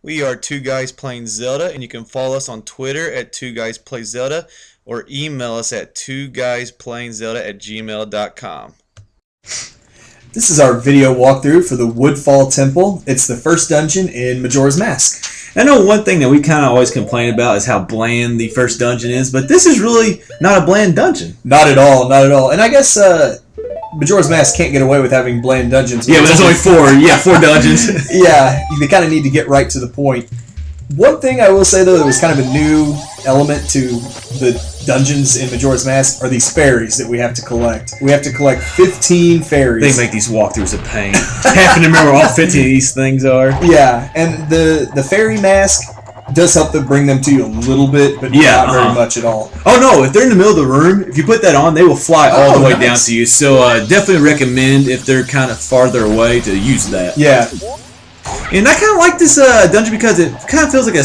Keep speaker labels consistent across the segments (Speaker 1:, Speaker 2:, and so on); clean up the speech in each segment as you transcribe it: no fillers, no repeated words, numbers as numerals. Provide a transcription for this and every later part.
Speaker 1: We are Two Guys Playing Zelda, and you can follow us on Twitter at Two Guys Play Zelda or email us at twoguysplayingzelda@gmail.com.
Speaker 2: This is our video walkthrough for the Woodfall Temple. It's the first dungeon in Majora's Mask.
Speaker 3: I know one thing that we kind of always complain about is how bland the first dungeon is, but this is really not a bland dungeon.
Speaker 2: Not at all, not at all. And I guess Majora's Mask can't get away with having bland dungeons.
Speaker 3: Yeah, but there's only four. Yeah, four dungeons.
Speaker 2: Yeah, they kind of need to get right to the point. One thing I will say, though, that was kind of a new element to the dungeons in Majora's Mask are these fairies that we have to collect. We have to collect 15 fairies.
Speaker 3: They make these walkthroughs a pain. Having to remember all 15 of these things are.
Speaker 2: Yeah, and the fairy mask does help to bring them to you a little bit, but not very much at all.
Speaker 3: Oh no, if they're in the middle of the room, if you put that on, they will fly all the way down to you. So definitely recommend, if they're kind of farther away, to use that.
Speaker 2: Yeah.
Speaker 3: And I kind of like this dungeon because it kind of feels like a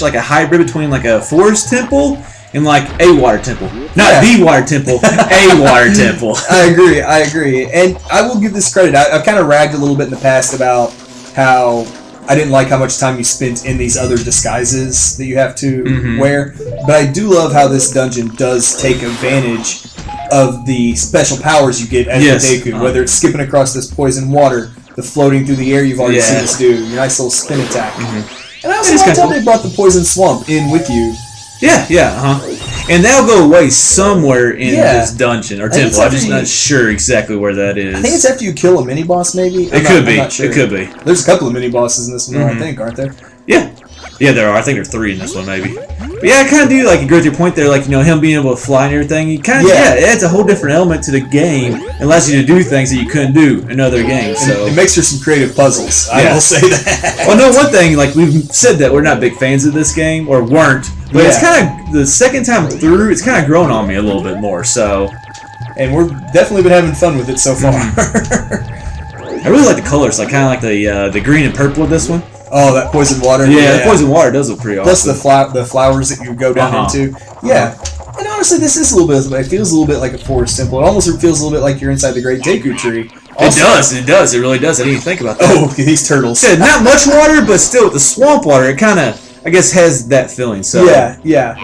Speaker 3: like a hybrid between like a forest temple and like a water temple. Not the water temple, a water temple.
Speaker 2: I agree. And I will give this credit. I've kind of ragged a little bit in the past about how I didn't like how much time you spent in these other disguises that you have to wear. But I do love how this dungeon does take advantage of the special powers you get as a Deku, whether it's skipping across this poison water, the floating through the air you've already seen us do, your nice little spin attack. And I also like how they brought the poison swamp in with you.
Speaker 3: And that'll go away somewhere in this dungeon or temple. I'm just not sure exactly where that is.
Speaker 2: I think it's after you kill a mini boss, maybe.
Speaker 3: It could be. It could be.
Speaker 2: There's a couple of mini bosses in this one, I think, aren't there?
Speaker 3: Yeah, there are. I think there are 3 in this one, maybe. But yeah, I kind of do like agree with your point there. Like, him being able to fly and everything. You kind of it adds a whole different element to the game. It allows you to do things that you couldn't do in other games. So
Speaker 2: it makes for some creative puzzles. I will say that.
Speaker 3: Well, no, one thing, like we've said that we're not big fans of this game, or weren't. But it's kind of the second time through, it's kind of grown on me a little bit more. So,
Speaker 2: and we've definitely been having fun with it so far.
Speaker 3: I really like the colors. Like kind of like the green and purple of this one.
Speaker 2: Oh, that poison water.
Speaker 3: Yeah, the poison water does look pretty awesome.
Speaker 2: Plus the flowers that you go down into. Yeah. And honestly, this is a little bit. It feels a little bit like a forest temple. It almost feels a little bit like you're inside the Great Deku Tree. Also,
Speaker 3: it does. It really does. I didn't even think about that.
Speaker 2: Oh, these turtles.
Speaker 3: Yeah, not much water, but still with the swamp water, it kind of, I guess, has that feeling. So
Speaker 2: yeah.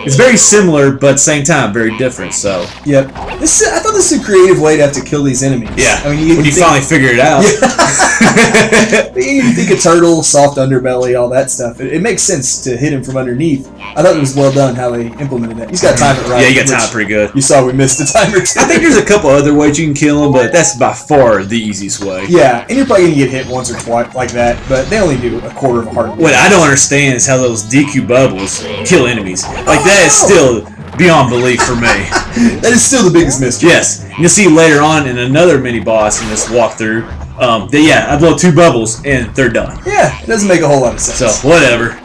Speaker 3: It's very similar, but at the same time, very different. So
Speaker 2: yep. I thought this is a creative way to have to kill these enemies.
Speaker 3: Yeah. I mean, when you finally figure it out.
Speaker 2: You think a turtle, soft underbelly, all that stuff. It makes sense to hit him from underneath. I thought it was well done how they implemented that. He's got to time it right.
Speaker 3: Yeah, you got to time it pretty good.
Speaker 2: You saw we missed a time or two.
Speaker 3: I think there's a couple other ways you can kill him, but that's by far the easiest way.
Speaker 2: Yeah, and you're probably going to get hit once or twice like that, but they only do a quarter of a heart.
Speaker 3: What I don't understand is how those DQ bubbles kill enemies. Like, that is still beyond belief for me.
Speaker 2: That is still the biggest mystery.
Speaker 3: Yes. You'll see later on in another mini-boss in this walkthrough, I blow 2 bubbles and they're done.
Speaker 2: Yeah, it doesn't make a whole lot of sense.
Speaker 3: So, whatever.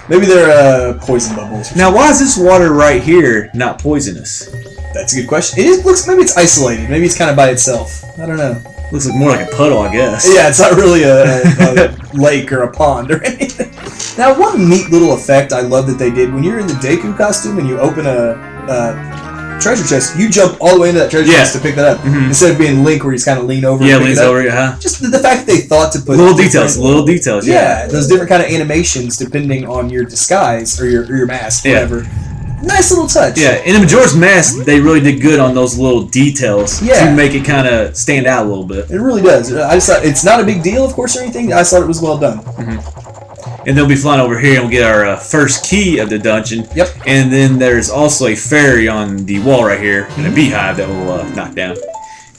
Speaker 2: Maybe they're poison bubbles.
Speaker 3: Now, why is this water right here not poisonous?
Speaker 2: That's a good question. It looks, maybe it's isolated. Maybe it's kind of by itself. I don't know.
Speaker 3: Looks like more like a puddle, I guess.
Speaker 2: Yeah, it's not really a lake or a pond or anything. Now, one neat little effect I love that they did, when you're in the Deku costume and you open a treasure chest, you jump all the way into that treasure chest to pick that up. Instead of being Link where he's kind of lean over and pick
Speaker 3: leans
Speaker 2: it up.
Speaker 3: over,
Speaker 2: Just the fact that they thought to put
Speaker 3: little details.
Speaker 2: Yeah, those different kind of animations depending on your disguise or your mask, whatever. Nice little touch.
Speaker 3: Yeah, in the Majora's Mask, they really did good on those little details to make it kind of stand out a little bit.
Speaker 2: It really does. I just thought it's not a big deal, of course, or anything. I just thought it was well done.
Speaker 3: And they'll be flying over here, and we'll get our first key of the dungeon.
Speaker 2: Yep.
Speaker 3: And then there's also a fairy on the wall right here, and a beehive that will knock down.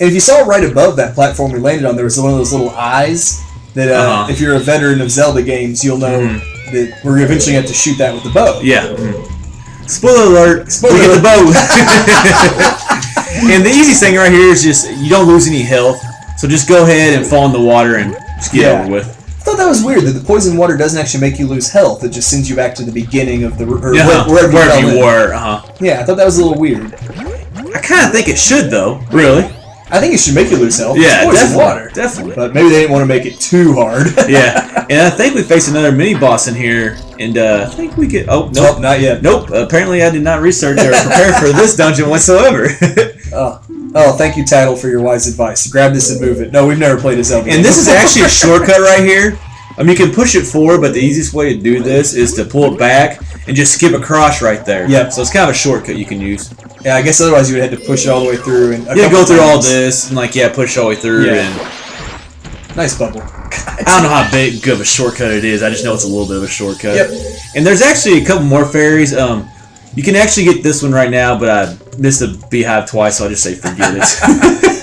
Speaker 2: And if you saw right above that platform we landed on, there was one of those little eyes that, if you're a veteran of Zelda games, you'll know that we're eventually going to have to shoot that with the bow.
Speaker 3: Yeah. Spoiler alert! We get the bow. And the easiest thing right here is just you don't lose any health, so just go ahead and fall in the water and just get over with.
Speaker 2: I thought that was weird that the poison water doesn't actually make you lose health; it just sends you back to the beginning of the wherever you
Speaker 3: were.
Speaker 2: Yeah, I thought that was a little weird.
Speaker 3: I kind of think it should, though. Really.
Speaker 2: I think it should make you lose health.
Speaker 3: Yeah,
Speaker 2: it's water.
Speaker 3: Definitely.
Speaker 2: But maybe they didn't want to make it too hard.
Speaker 3: Yeah, and I think we face another mini boss in here, and I think we get. Oh, nope,
Speaker 2: not yet.
Speaker 3: Nope. Apparently, I did not research or prepare for this dungeon whatsoever.
Speaker 2: Oh, thank you, Tattle, for your wise advice. Grab this and move it. No, we've never played a Zelda.
Speaker 3: And this is actually a shortcut right here. I mean, you can push it forward, but the easiest way to do this is to pull it back and just skip across right there.
Speaker 2: Yep.
Speaker 3: So it's kind of a shortcut you can use.
Speaker 2: Yeah, I guess otherwise you would have to push it all the way through. And
Speaker 3: Go through all this and push all the way through.
Speaker 2: Yeah.
Speaker 3: And
Speaker 2: Nice bubble.
Speaker 3: I don't know how big of a shortcut it is. I just know it's a little bit of a shortcut.
Speaker 2: Yep.
Speaker 3: And there's actually a couple more fairies. You can actually get this one right now, but I missed the beehive twice, so I'll just say forget it.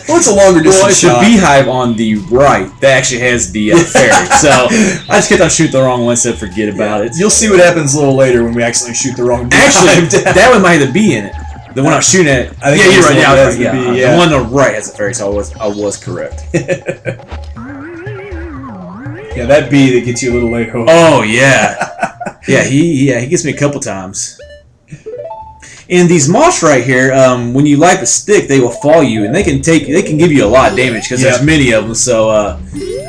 Speaker 2: Well, it's a longer distance
Speaker 3: Well, it's
Speaker 2: shot.
Speaker 3: the beehive on the right that actually has the fairy. So I just kept on shooting the wrong one, said forget about it.
Speaker 2: You'll see what happens a little later when we accidentally shoot the wrong beehive
Speaker 3: Actually,
Speaker 2: down.
Speaker 3: that one might have a bee in it. The one I was shooting at.
Speaker 2: I think
Speaker 3: yeah,
Speaker 2: it
Speaker 3: you're
Speaker 2: was
Speaker 3: right.
Speaker 2: the
Speaker 3: Yeah,
Speaker 2: one that has
Speaker 3: okay,
Speaker 2: the
Speaker 3: yeah.
Speaker 2: bee, yeah.
Speaker 3: The one on the right has a fairy, so I was correct.
Speaker 2: Yeah, that bee that gets you a little later.
Speaker 3: Oh yeah, he gets me a couple times. And these moths right here, when you light the stick, they will follow you, and they can give you a lot of damage because there's many of them. So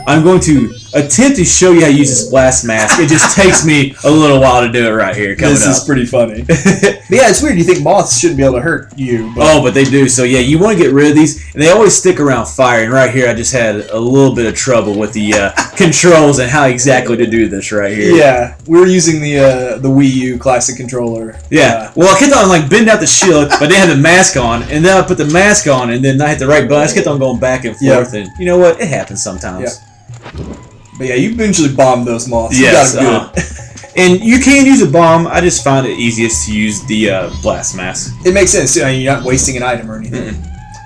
Speaker 3: I'm going to attempt to show you how to use this blast mask. It just takes me a little while to do it right here.
Speaker 2: This is pretty funny. But yeah, it's weird. You think moths shouldn't be able to hurt you.
Speaker 3: But they do. So yeah, you want to get rid of these, and they always stick around fire. And right here, I just had a little bit of trouble with the controls and how exactly to do this right here.
Speaker 2: Yeah, we were using the Wii U classic controller.
Speaker 3: Yeah. Well, I kept on bending out the shield, but I didn't have the mask on, and then I put the mask on, and then I hit the right button. I just kept on going back and forth, and you know what? It happens sometimes.
Speaker 2: Yeah. But yeah, you eventually bombed those moths.
Speaker 3: Yes.
Speaker 2: You got it good.
Speaker 3: And you can use a bomb. I just find it easiest to use the blast mask.
Speaker 2: It makes sense. You're not wasting an item or anything.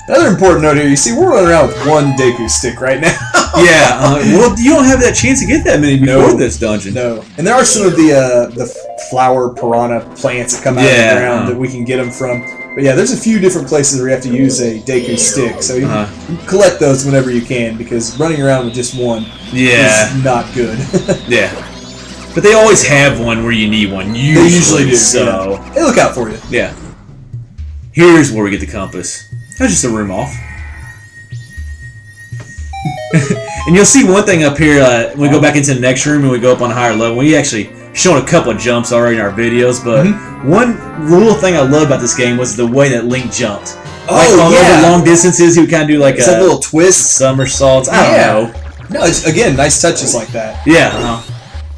Speaker 2: Another important note here, you see, we're running around with one Deku stick right now.
Speaker 3: Yeah. Well, you don't have that chance to get that many before this dungeon.
Speaker 2: No. And there are some of the flower piranha plants that come out of the ground that we can get them from. But yeah, there's a few different places where you have to use a Deku stick. So you collect those whenever you can, because running around with just one is not good.
Speaker 3: Yeah. But they always have one where you need one. Usually,
Speaker 2: They usually do.
Speaker 3: So
Speaker 2: Yeah. They look out for you.
Speaker 3: yeah. Here's where we get the compass. That's just a room off. And you'll see one thing up here when we go back into the next room and we go up on a higher level. We actually shown a couple of jumps already in our videos, but one little thing I love about this game was the way that Link jumped. Over long distances, he would kind of do like
Speaker 2: it's like little twists,
Speaker 3: somersaults. I don't know.
Speaker 2: No, it's, again, nice touches like that.
Speaker 3: Yeah.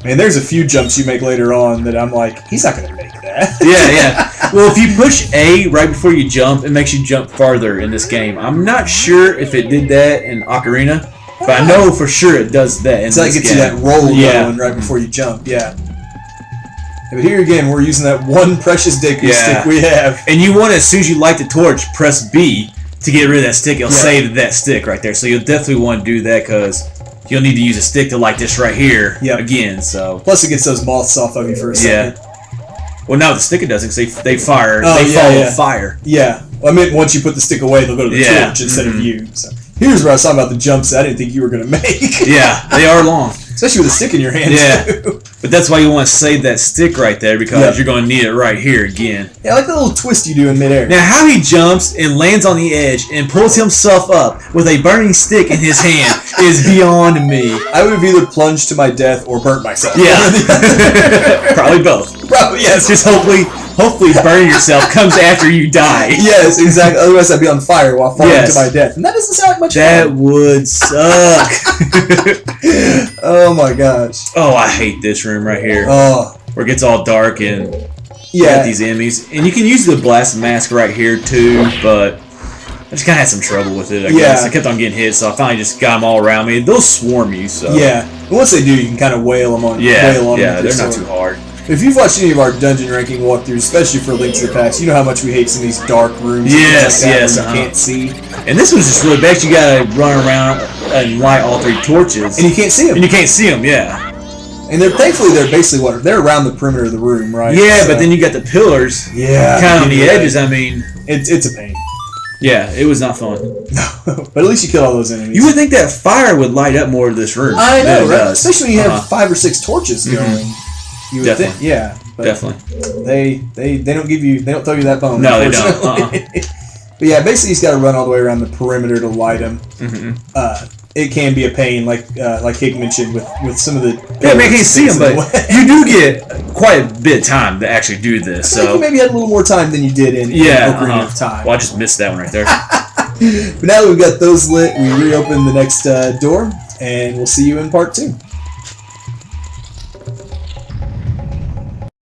Speaker 2: Man, there's a few jumps you make later on that I'm like, he's not going to make that.
Speaker 3: Yeah. Well, if you push A right before you jump, it makes you jump farther in this game. I'm not sure if it did that in Ocarina, but I know for sure it does that in
Speaker 2: It's like
Speaker 3: this
Speaker 2: gets
Speaker 3: game.
Speaker 2: you that roll going right before you jump. Yeah. But here again, we're using that one precious Deku stick we have.
Speaker 3: And you want to, as soon as you light the torch, press B to get rid of that stick. It'll save that stick right there. So you'll definitely want to do that because you'll need to use a stick to light this right here again. So
Speaker 2: plus it gets those moths off of you for a second.
Speaker 3: Well, no, the stick it doesn't because they fire. They follow fire.
Speaker 2: Yeah. Well, I meant once you put the stick away, they'll go to the torch instead of you. So here's where I was talking about the jumps that I didn't think you were going to make.
Speaker 3: Yeah, they are long.
Speaker 2: Especially with a stick in your hand, too.
Speaker 3: But that's why you want to save that stick right there because you're going to need it right here again.
Speaker 2: Yeah, I like the little twist you do in midair.
Speaker 3: Now, how he jumps and lands on the edge and pulls himself up with a burning stick in his hand is beyond me.
Speaker 2: I would have either plunged to my death or burnt myself.
Speaker 3: Yeah. Probably both.
Speaker 2: Probably, yes.
Speaker 3: Just hopefully burning yourself comes after you die.
Speaker 2: Yes, exactly. Otherwise, I'd be on fire while falling to my death. And that doesn't sound like much
Speaker 3: That
Speaker 2: fun.
Speaker 3: would suck.
Speaker 2: Oh my gosh.
Speaker 3: Oh, I hate this room right here.
Speaker 2: Oh.
Speaker 3: Where it gets all dark and got these enemies. And you can use the blast mask right here too, but I just kind of had some trouble with it, I guess. I kept on getting hit, so I finally just got them all around me. They'll swarm you, so.
Speaker 2: Yeah. And once they do, you can kind of wail them on. Wail on them
Speaker 3: they're not too hard.
Speaker 2: If you've watched any of our dungeon ranking walkthroughs, especially for Link to the Past, you know how much we hate some of these dark rooms.
Speaker 3: Yes,
Speaker 2: like that
Speaker 3: yes.
Speaker 2: where you can't see.
Speaker 3: And this one's just really bad. You gotta run around and light all three torches.
Speaker 2: And you can't see them.
Speaker 3: And you can't see them, yeah.
Speaker 2: And thankfully they're basically they're around the perimeter of the room, right?
Speaker 3: Yeah, so. But then you got the pillars.
Speaker 2: Yeah.
Speaker 3: Kind of on the edges. I mean,
Speaker 2: it's a pain.
Speaker 3: Yeah, it was not fun.
Speaker 2: But at least you killed all those enemies.
Speaker 3: You would think that fire would light up more of this room.
Speaker 2: I know, right? Especially when you have 5 or 6 torches going. You would think, yeah. But
Speaker 3: definitely.
Speaker 2: They don't give you, they don't throw you that bone.
Speaker 3: No, they don't.
Speaker 2: But yeah, basically he's got to run all the way around the perimeter to light them. It can be a pain, like Hick mentioned, with some of the.
Speaker 3: Yeah, man, you can't see them, but you do get quite a bit of time to actually do this.
Speaker 2: I think you maybe had a little more time than you did in Ocarina of Time.
Speaker 3: Well, I just missed that one right there.
Speaker 2: But now that we've got those lit, we reopen the next door, and we'll see you in part 2.